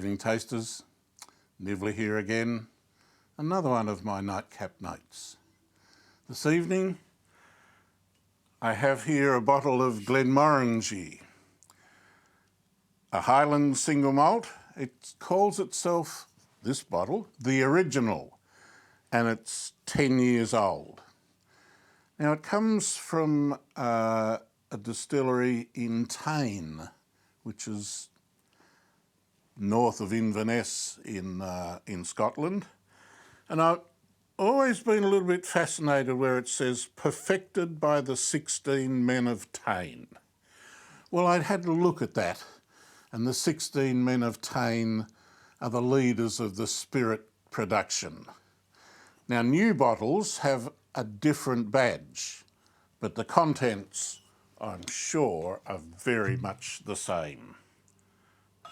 evening tasters, Nibbler here again, another one of my nightcap notes. This evening I have here a bottle of Glenmorangie, a Highland single malt. It calls itself, this bottle, the original, and it's 10 years old. Now it comes from a distillery in Tain, which is north of Inverness in Scotland. And I've always been a little bit fascinated where it says, perfected by the 16 men of Tain. Well, I'd had a look at that, and the 16 men of Tain are the leaders of the spirit production. Now, new bottles have a different badge, but the contents, I'm sure, are very much the same.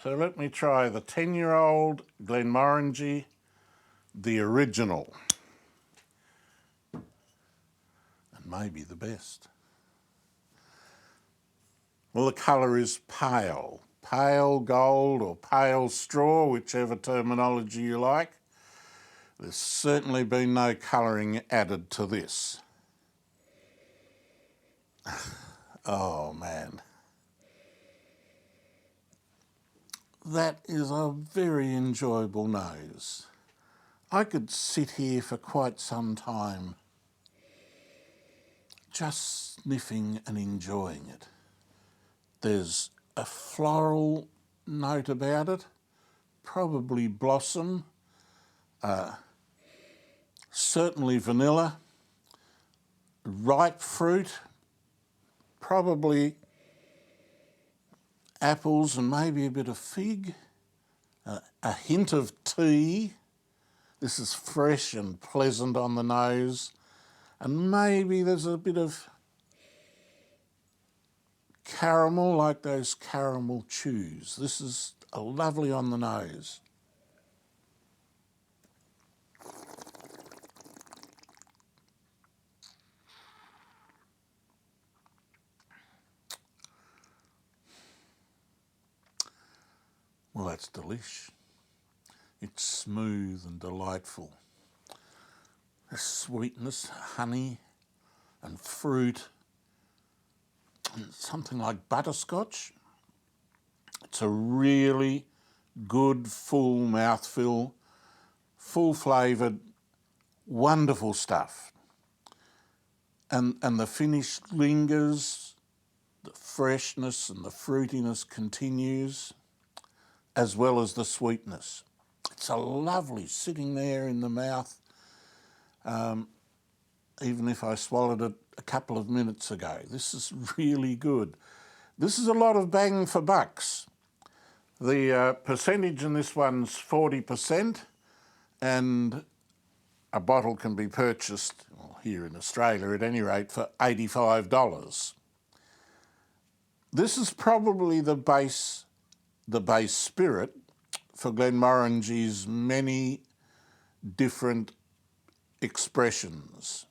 So let me try the 10-year-old Glenmorangie, the original, and maybe the best. Well, the colour is pale gold or pale straw, whichever terminology you like. There's certainly been no colouring added to this. Oh man. That is a very enjoyable nose. I could sit here for quite some time just sniffing and enjoying it. There's a floral note about it, probably blossom, certainly vanilla, ripe fruit, probably apples and maybe a bit of fig, a hint of tea. This is fresh and pleasant on the nose, and maybe there's a bit of caramel, like those caramel chews. This is lovely on the nose. Well, that's delish. It's smooth and delightful. The sweetness, honey and fruit, and something like butterscotch. It's a really good, full mouthful, full flavoured, wonderful stuff. And the finish lingers, the freshness and the fruitiness continues, as well as the sweetness. It's a lovely sitting there in the mouth, even if I swallowed it a couple of minutes ago. This is really good. This is a lot of bang for bucks. The percentage in this one's 40%, and a bottle can be purchased, well, here in Australia at any rate, for $85. This is probably the base spirit for Glenmorangie's many different expressions.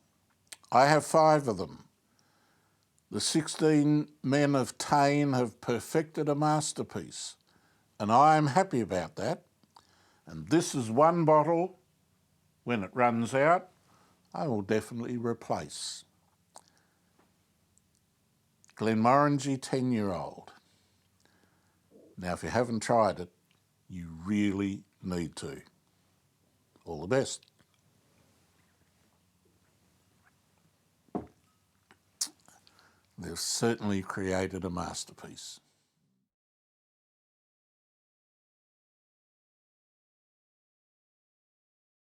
I have 5 of them. The 16 men of Tain have perfected a masterpiece, and I am happy about that. And this is one bottle, when it runs out, I will definitely replace. Glenmorangie 10-year-old. Now, if you haven't tried it, you really need to. All the best. They've certainly created a masterpiece.